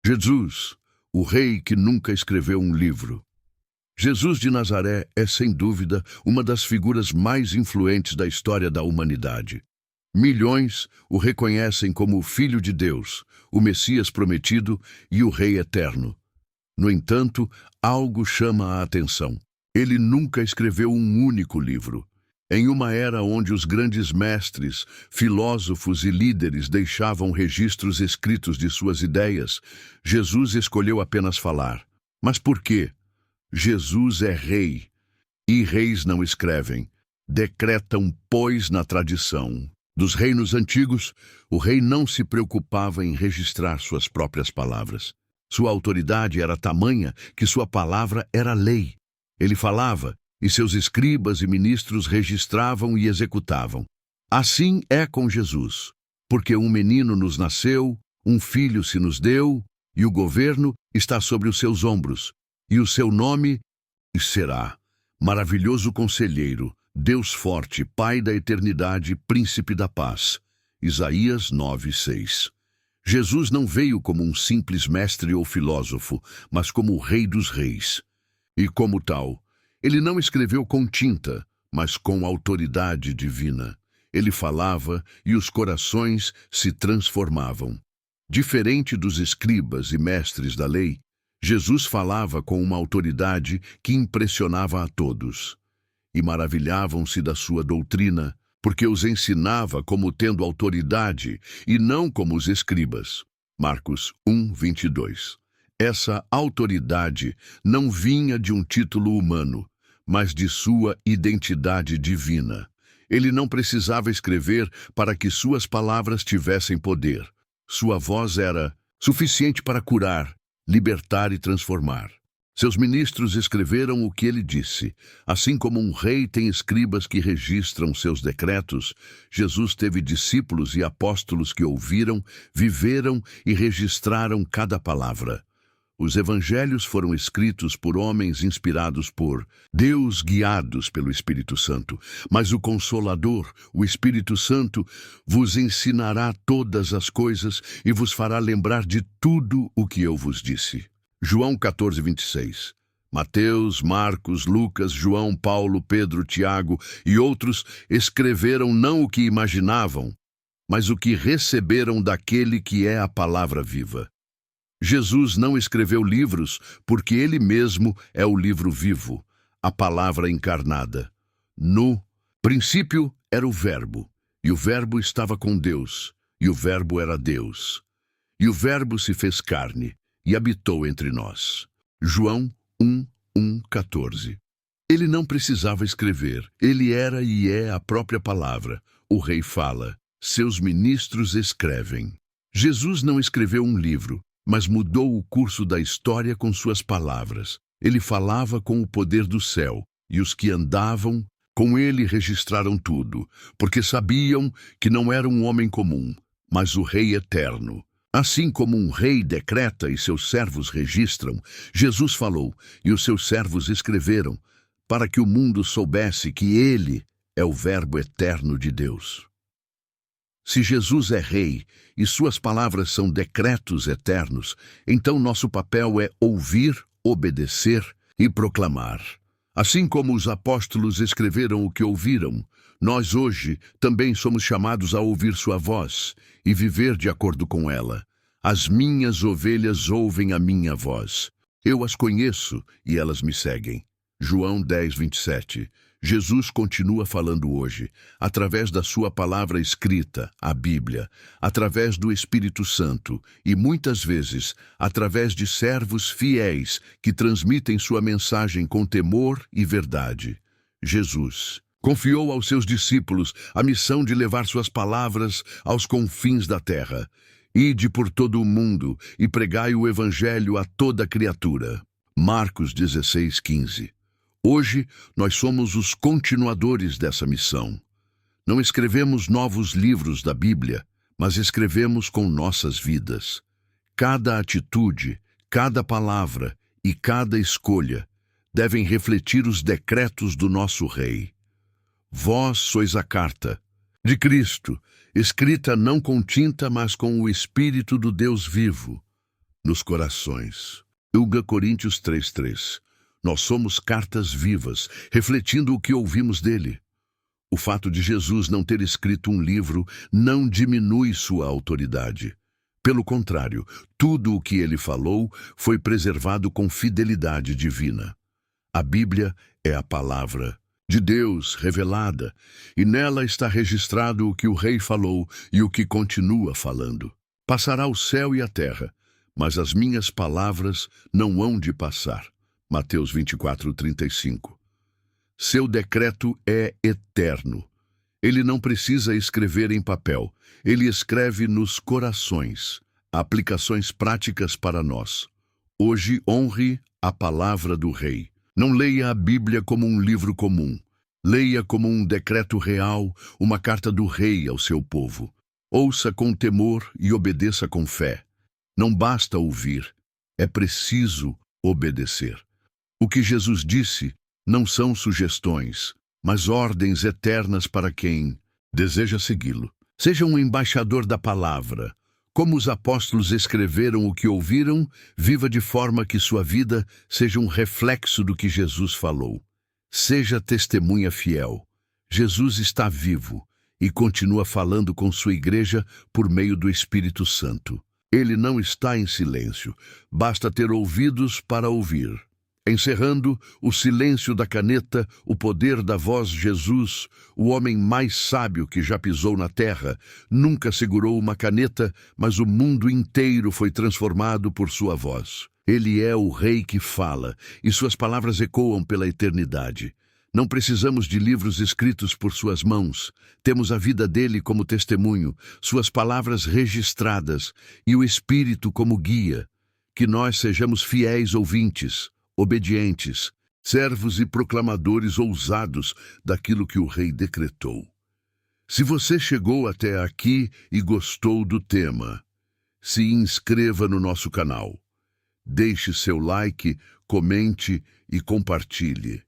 Jesus, o rei que nunca escreveu um livro. Jesus de Nazaré é, sem dúvida, uma das figuras mais influentes da história da humanidade. Milhões o reconhecem como o Filho de Deus, o Messias prometido e o Rei eterno. No entanto, algo chama a atenção. Ele nunca escreveu um único livro. Em uma era onde os grandes mestres, filósofos e líderes deixavam registros escritos de suas ideias, Jesus escolheu apenas falar. Mas por quê? Jesus é rei, e reis não escrevem. Decretam, pois, na tradição. Dos reinos antigos, o rei não se preocupava em registrar suas próprias palavras. Sua autoridade era tamanha que sua palavra era lei. Ele falava, e seus escribas e ministros registravam e executavam. Assim é com Jesus, porque um menino nos nasceu, um filho se nos deu, e o governo está sobre os seus ombros, e o seu nome será Maravilhoso Conselheiro, Deus Forte, Pai da Eternidade, Príncipe da Paz. Isaías 9:6. Jesus não veio como um simples mestre ou filósofo, mas como o Rei dos Reis. E como tal, ele não escreveu com tinta, mas com autoridade divina. Ele falava e os corações se transformavam. Diferente dos escribas e mestres da lei, Jesus falava com uma autoridade que impressionava a todos. E maravilhavam-se da sua doutrina, porque os ensinava como tendo autoridade e não como os escribas. Marcos 1:22. Essa autoridade não vinha de um título humano, mas de sua identidade divina. Ele não precisava escrever para que suas palavras tivessem poder. Sua voz era suficiente para curar, libertar e transformar. Seus ministros escreveram o que ele disse. Assim como um rei tem escribas que registram seus decretos, Jesus teve discípulos e apóstolos que ouviram, viveram e registraram cada palavra. Os evangelhos foram escritos por homens inspirados por Deus, guiados pelo Espírito Santo. Mas o Consolador, o Espírito Santo, vos ensinará todas as coisas e vos fará lembrar de tudo o que eu vos disse. João 14:26. Mateus, Marcos, Lucas, João, Paulo, Pedro, Tiago e outros escreveram não o que imaginavam, mas o que receberam daquele que é a palavra viva. Jesus não escreveu livros porque ele mesmo é o livro vivo, a palavra encarnada. No princípio era o Verbo, e o Verbo estava com Deus, e o Verbo era Deus. E o Verbo se fez carne e habitou entre nós. João 1:14. Ele não precisava escrever, ele era e é a própria palavra. O rei fala, seus ministros escrevem. Jesus não escreveu um livro, mas mudou o curso da história com suas palavras. Ele falava com o poder do céu, e os que andavam com ele registraram tudo, porque sabiam que não era um homem comum, mas o Rei eterno. Assim como um rei decreta e seus servos registram, Jesus falou e os seus servos escreveram, para que o mundo soubesse que ele é o Verbo eterno de Deus. Se Jesus é rei e suas palavras são decretos eternos, então nosso papel é ouvir, obedecer e proclamar. Assim como os apóstolos escreveram o que ouviram, nós hoje também somos chamados a ouvir sua voz e viver de acordo com ela. As minhas ovelhas ouvem a minha voz. Eu as conheço e elas me seguem. João 10:27. Jesus continua falando hoje, através da sua palavra escrita, a Bíblia, através do Espírito Santo e, muitas vezes, através de servos fiéis que transmitem sua mensagem com temor e verdade. Jesus confiou aos seus discípulos a missão de levar suas palavras aos confins da terra. Ide por todo o mundo e pregai o Evangelho a toda criatura. Marcos 16:15. Hoje, nós somos os continuadores dessa missão. Não escrevemos novos livros da Bíblia, mas escrevemos com nossas vidas. Cada atitude, cada palavra e cada escolha devem refletir os decretos do nosso Rei. Vós sois a carta de Cristo, escrita não com tinta, mas com o Espírito do Deus vivo. nos corações. 2 Coríntios 3:3. Nós somos cartas vivas, refletindo o que ouvimos dele. O fato de Jesus não ter escrito um livro não diminui sua autoridade. Pelo contrário, tudo o que ele falou foi preservado com fidelidade divina. A Bíblia é a palavra de Deus revelada, e nela está registrado o que o rei falou e o que continua falando. Passará o céu e a terra, mas as minhas palavras não hão de passar. Mateus 24:35. Seu decreto é eterno. Ele não precisa escrever em papel, ele escreve nos corações. Aplicações práticas para nós. Hoje, honre a palavra do rei. Não leia a Bíblia como um livro comum. Leia como um decreto real, uma carta do rei ao seu povo. Ouça com temor e obedeça com fé. Não basta ouvir, é preciso obedecer. O que Jesus disse não são sugestões, mas ordens eternas para quem deseja segui-lo. Seja um embaixador da palavra. Como os apóstolos escreveram o que ouviram, viva de forma que sua vida seja um reflexo do que Jesus falou. Seja testemunha fiel. Jesus está vivo e continua falando com sua igreja por meio do Espírito Santo. Ele não está em silêncio, basta ter ouvidos para ouvir. Encerrando o silêncio da caneta, o poder da voz Jesus, o homem mais sábio que já pisou na terra, nunca segurou uma caneta, mas o mundo inteiro foi transformado por sua voz. Ele é o rei que fala, e suas palavras ecoam pela eternidade. Não precisamos de livros escritos por suas mãos. Temos a vida dele como testemunho, suas palavras registradas e o Espírito como guia. Que nós sejamos fiéis ouvintes, obedientes, servos e proclamadores ousados daquilo que o rei decretou. Se você chegou até aqui e gostou do tema, se inscreva no nosso canal. Deixe seu like, comente e compartilhe.